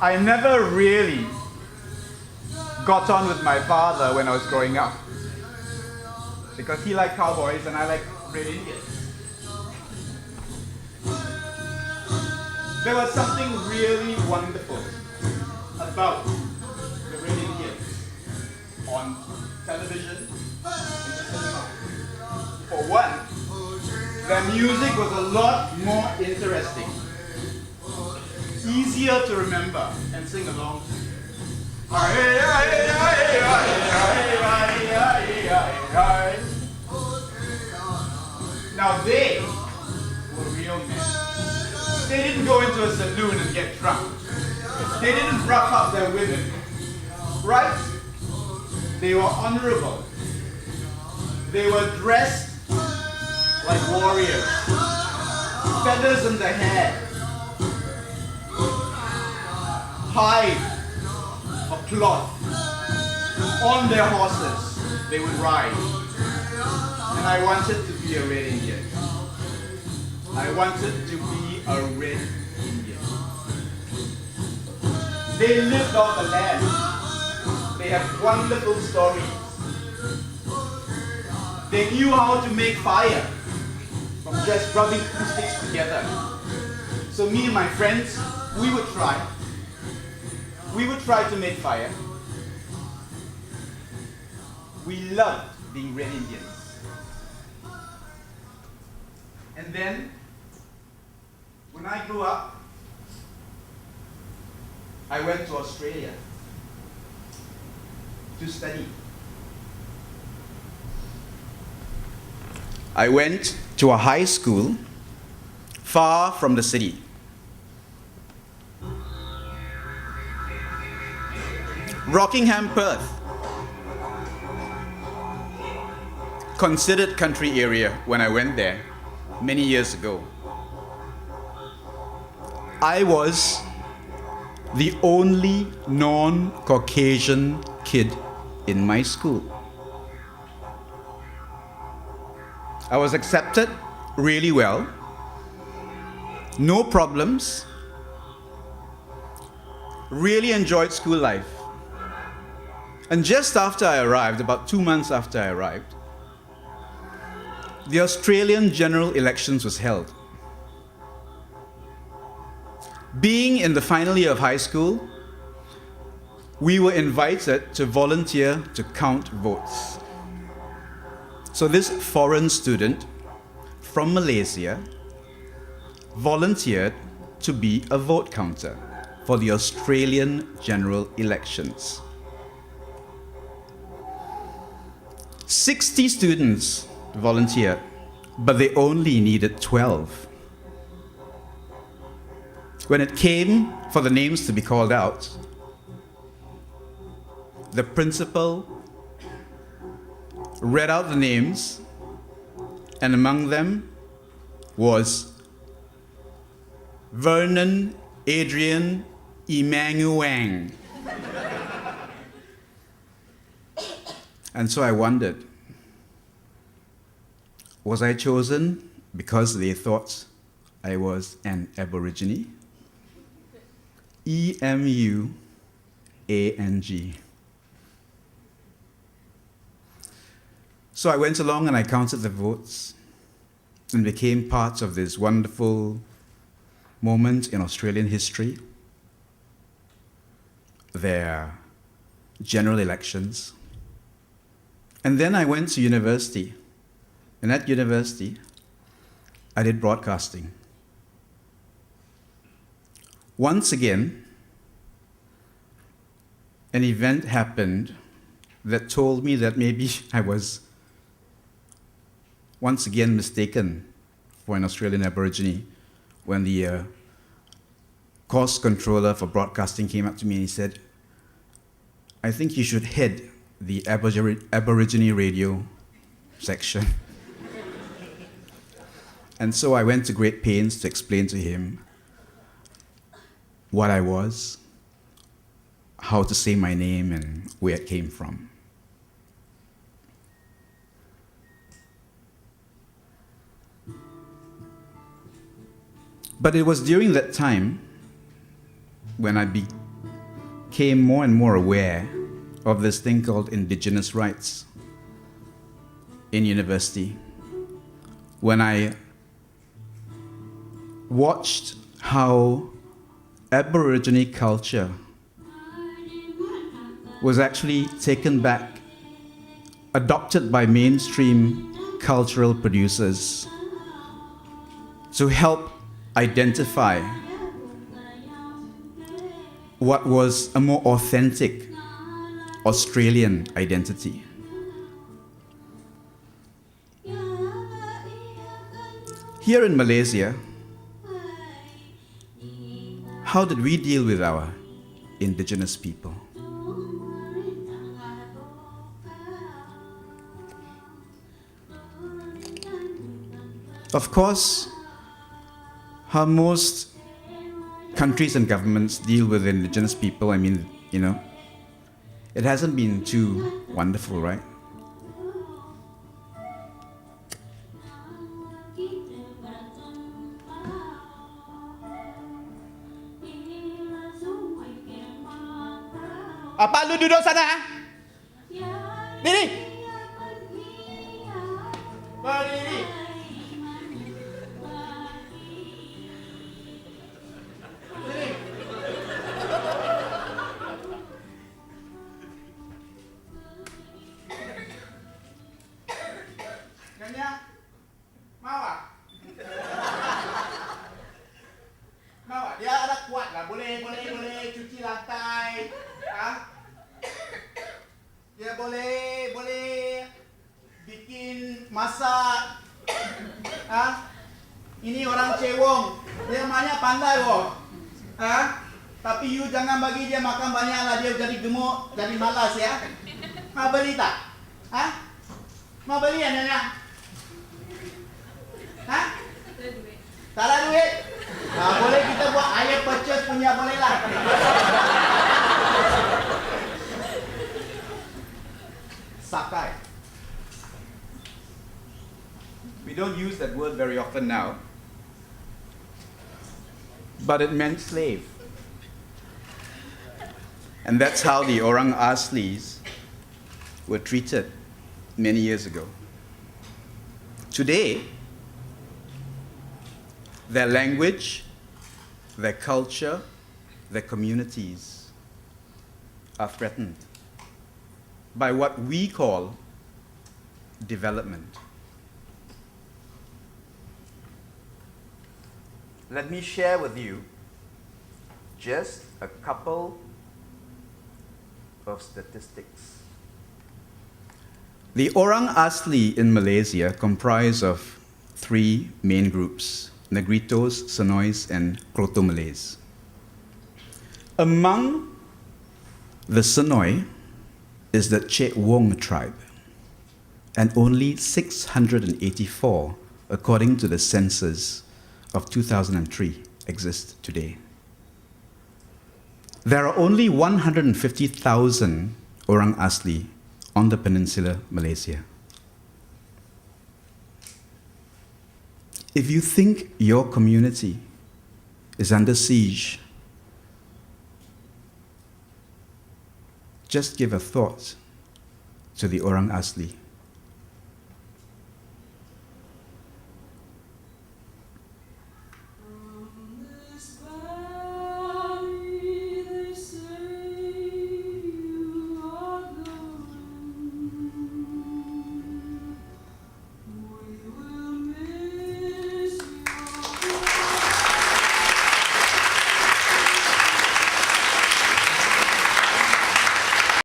I never really got on with my father when I was growing up, because he liked cowboys and I liked Red Indians. There was something really wonderful about the Red Indians on television, in the cinema. For one, their music was a lot more interesting, easier to remember and sing along to. Now they were real men. They didn't go into a saloon and get drunk. They didn't rough up their women. Right? They were honorable. They were dressed like warriors. Feathers in their hair. Hide of cloth. On their horses, they would ride. And I wanted to be a Red Indian. I wanted to be a Red Indian. They lived off the land. They had wonderful stories. They knew how to make fire from just rubbing two sticks together. So me and my friends, we would try. We would try to make fire. We loved being Red Indians. And then, when I grew up, I went to Australia to study. I went to a high school far from the city. Rockingham, Perth. Considered country area when I went there many years ago. I was the only non-Caucasian kid in my school. I was accepted really well, no problems, really enjoyed school life. And just after I arrived, about 2 months after I arrived, the Australian general elections was held. Being in the final year of high school, we were invited to volunteer to count votes. So this foreign student from Malaysia volunteered to be a vote counter for the Australian general elections. 60 students volunteered, but they only needed 12. When it came for the names to be called out, the principal read out the names, and among them was Vernon Adrian Emuang. And so I wondered, was I chosen because they thought I was an Aborigine? E-M-U-A-N-G. So I went along and I counted the votes and became part of this wonderful moment in Australian history. Their general elections. And then I went to university. And at university, I did broadcasting. Once again, an event happened that told me that maybe I was once again mistaken for an Australian Aborigine when the course controller for broadcasting came up to me and he said, I think you should head the Aborigine radio section. And so I went to great pains to explain to him what I was, how to say my name, and where it came from. But it was during that time when I became more and more aware of this thing called indigenous rights in university when I watched how Aborigine culture was actually taken back, adopted by mainstream cultural producers to help identify what was a more authentic Australian identity. Here in Malaysia, how did we deal with our indigenous people? Of course, how most countries and governments deal with indigenous people, it hasn't been too wonderful, right? Apa lu duduk sana? Diri. Berdiri. Diri. Nyonya, mau ah? Mau ah? Dia ada kuat lah, boleh cuci lantai. Dia boleh bikin masak. Ini orang cewong, dia banyak pandai kok. Tapi you jangan bagi dia makan banyak lah, dia jadi gemuk, jadi malas ya. Mau beli tak? Mau beli ya Nyonya? Tak ada duit? Boleh kita buat air purchase punya, boleh lah. Sakai. We don't use that word very often now, but it meant slave. And that's how the Orang Aslis were treated many years ago. Today, their language, their culture, their communities are threatened by what we call development. Let me share with you just a couple of statistics. The Orang Asli in Malaysia comprise of three main groups: Negritos, Sonoys, and Proto-Malays. Among the Sonoy is the Cek Wong tribe, and only 684, according to the census of 2003, exist today. There are only 150,000 Orang Asli on the Peninsular Malaysia. If you think your community is under siege, just give a thought to the Orang Asli.